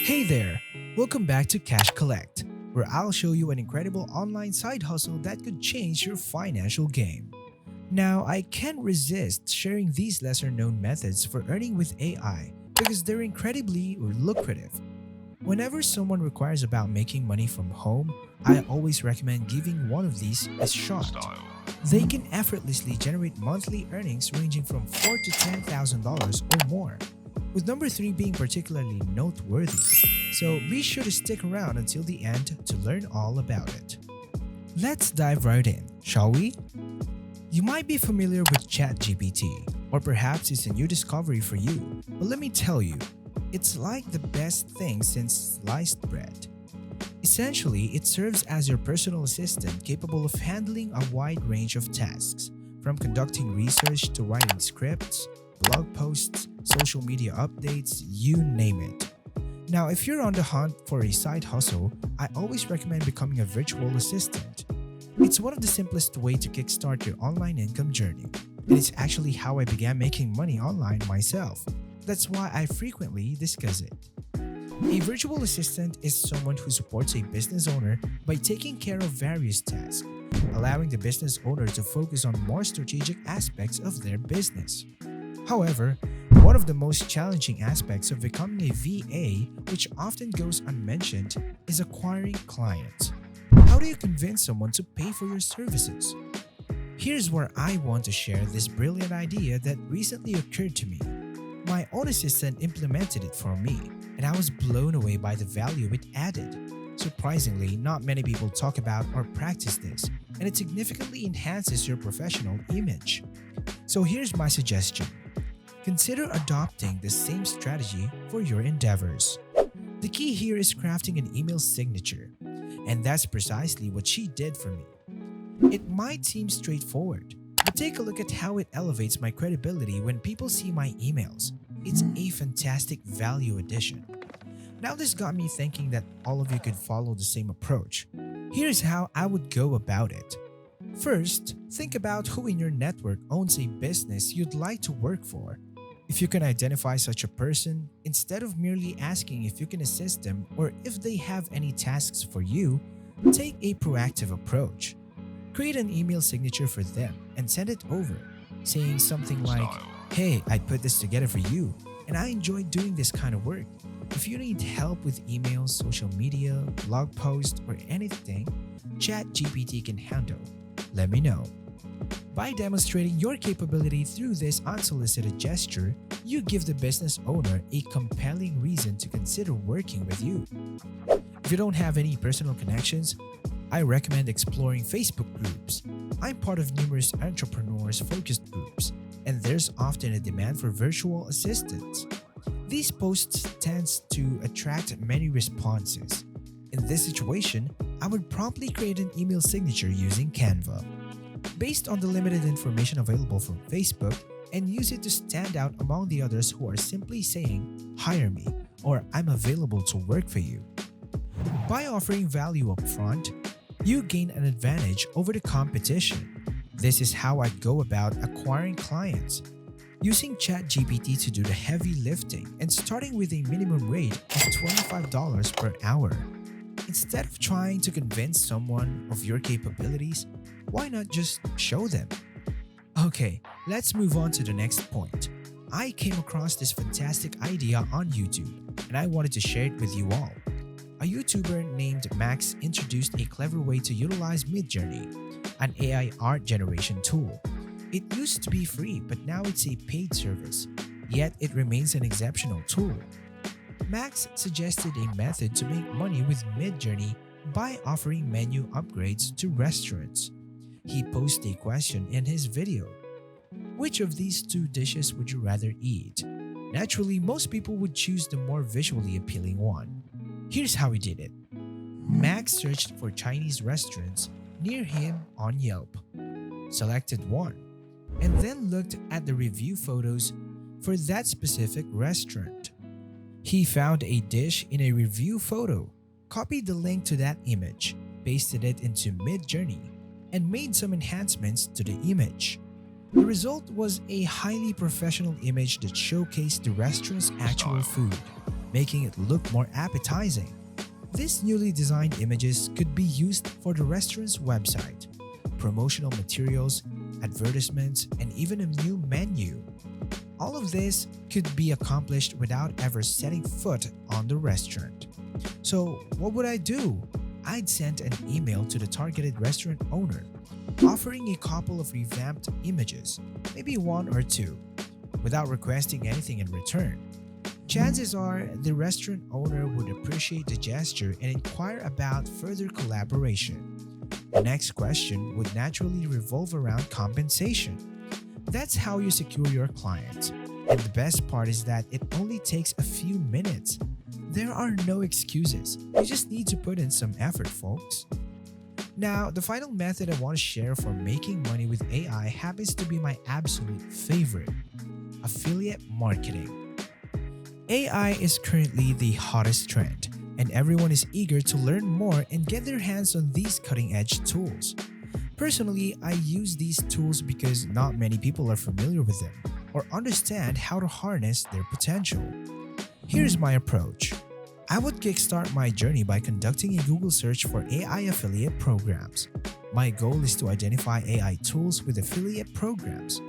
Hey there! Welcome back to Cash Collect, where I'll show you an incredible online side hustle that could change your financial game. Now, I can't resist sharing these lesser known methods for earning with AI because they're incredibly lucrative. Whenever someone requires about making money from home, I always recommend giving one of these a shot. They can effortlessly generate monthly earnings ranging from $4 to $10,000 or more, with number 3 being particularly noteworthy. So be sure to stick around until the end to learn all about it. Let's dive right in, shall we? You might be familiar with ChatGPT, or perhaps it's a new discovery for you, but let me tell you, it's like the best thing since sliced bread. Essentially, it serves as your personal assistant capable of handling a wide range of tasks, from conducting research to writing scripts, blog posts, social media updates, you name it. Now, if you're on the hunt for a side hustle, I always recommend becoming a virtual assistant. It's one of the simplest way to kickstart your online income journey, and it's actually how I began making money online myself. That's why I frequently discuss it. A virtual assistant is someone who supports a business owner by taking care of various tasks, allowing the business owner to focus on more strategic aspects of their business. However, one of the most challenging aspects of becoming a VA, which often goes unmentioned, is acquiring clients. How do you convince someone to pay for your services? Here's where I want to share this brilliant idea that recently occurred to me. My own assistant implemented it for me, and I was blown away by the value it added. Surprisingly, not many people talk about or practice this, and it significantly enhances your professional image. So here's my suggestion. Consider adopting the same strategy for your endeavors. The key here is crafting an email signature, and that's precisely what she did for me. It might seem straightforward, but take a look at how it elevates my credibility when people see my emails. It's a fantastic value addition. Now this got me thinking that all of you could follow the same approach. Here's how I would go about it. First, think about who in your network owns a business you'd like to work for. If you can identify such a person, instead of merely asking if you can assist them or if they have any tasks for you, take a proactive approach. Create an email signature for them and send it over, saying something like, "Hey, I put this together for you, and I enjoy doing this kind of work. If you need help with emails, social media, blog posts, or anything, ChatGPT can handle. Let me know." By demonstrating your capability through this unsolicited gesture, you give the business owner a compelling reason to consider working with you. If you don't have any personal connections, I recommend exploring Facebook groups. I'm part of numerous entrepreneurs-focused groups, and there's often a demand for virtual assistants. These posts tend to attract many responses. In this situation, I would promptly create an email signature using Canva, based on the limited information available from Facebook, and use it to stand out among the others who are simply saying, "Hire me," or "I'm available to work for you." By offering value up front, you gain an advantage over the competition. This is how I'd go about acquiring clients, using ChatGPT to do the heavy lifting and starting with a minimum rate of $25 per hour. Instead of trying to convince someone of your capabilities, why not just show them? Okay, let's move on to the next point. I came across this fantastic idea on YouTube, and I wanted to share it with you all. A YouTuber named Max introduced a clever way to utilize Midjourney, an AI art generation tool. It used to be free, but now it's a paid service, yet it remains an exceptional tool. Max suggested a method to make money with Midjourney by offering menu upgrades to restaurants. He posed a question in his video. Which of these two dishes would you rather eat? Naturally, most people would choose the more visually appealing one. Here's how he did it. Max searched for Chinese restaurants near him on Yelp, selected one, and then looked at the review photos for that specific restaurant. He found a dish in a review photo, copied the link to that image, pasted it into Midjourney, and made some enhancements to the image. The result was a highly professional image that showcased the restaurant's actual food. making it look more appetizing. These newly designed images could be used for the restaurant's website, promotional materials, advertisements, and even a new menu. All of this could be accomplished without ever setting foot on the restaurant. So, what would I do? I'd send an email to the targeted restaurant owner, offering a couple of revamped images, maybe one or two, without requesting anything in return. Chances are the restaurant owner would appreciate the gesture and inquire about further collaboration. The next question would naturally revolve around compensation. That's how you secure your client. And the best part is that it only takes a few minutes. There are no excuses. You just need to put in some effort, folks. Now, the final method I want to share for making money with AI happens to be my absolute favorite: affiliate marketing. AI is currently the hottest trend, and everyone is eager to learn more and get their hands on these cutting edge tools. Personally, I use these tools because not many people are familiar with them or understand how to harness their potential. Here's my approach. I would kickstart my journey by conducting a Google search for AI affiliate programs. My goal is to identify AI tools with affiliate programs.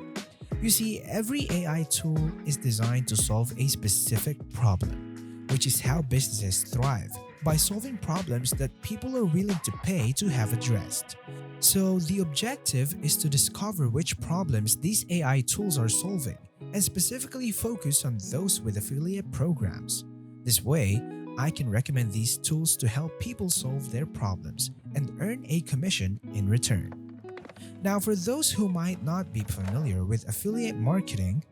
You see, every AI tool is designed to solve a specific problem, which is how businesses thrive, by solving problems that people are willing to pay to have addressed. So, the objective is to discover which problems these AI tools are solving and specifically focus on those with affiliate programs. This way, I can recommend these tools to help people solve their problems and earn a commission in return. Now, for those who might not be familiar with affiliate marketing,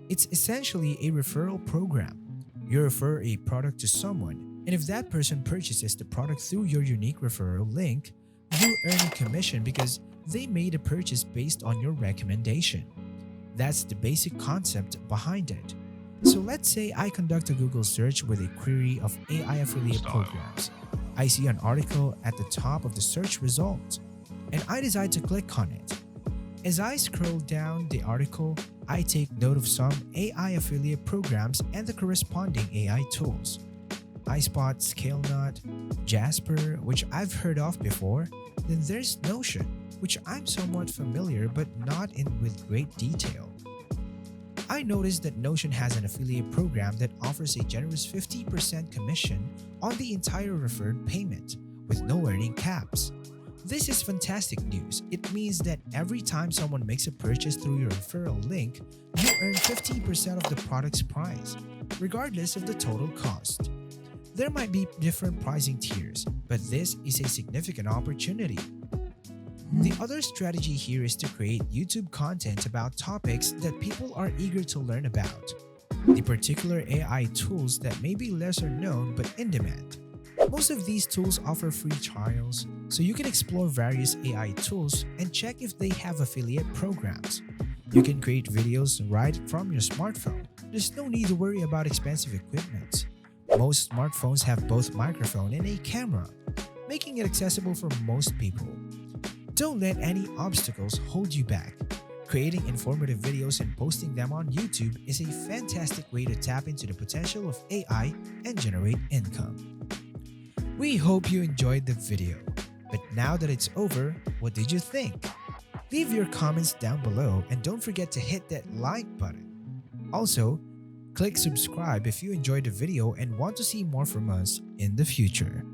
it's essentially a referral program. You refer a product to someone, and if that person purchases the product through your unique referral link, you earn a commission because they made a purchase based on your recommendation. That's the basic concept behind it. So let's say I conduct a Google search with a query of AI affiliate programs. I see an article at the top of the search results, and I decide to click on it. As I scroll down the article, I take note of some AI affiliate programs and the corresponding AI tools. I spot ScaleNut, Jasper, which I've heard of before. Then there's Notion, which I'm somewhat familiar but not in with great detail. I noticed that Notion has an affiliate program that offers a generous 50% commission on the entire referred payment, with no earning caps. This is fantastic news. It means that every time someone makes a purchase through your referral link, you earn 15% of the product's price, regardless of the total cost. There might be different pricing tiers, but this is a significant opportunity. The other strategy here is to create YouTube content about topics that people are eager to learn about. The particular AI tools that may be lesser known but in demand. Most of these tools offer free trials, so you can explore various AI tools and check if they have affiliate programs. You can create videos right from your smartphone. There's no need to worry about expensive equipment. Most smartphones have both microphone and a camera, making it accessible for most people. Don't let any obstacles hold you back. Creating informative videos and posting them on YouTube is a fantastic way to tap into the potential of AI and generate income. We hope you enjoyed the video. But now that it's over, what did you think? Leave your comments down below and don't forget to hit that like button. Also, click subscribe if you enjoyed the video and want to see more from us in the future.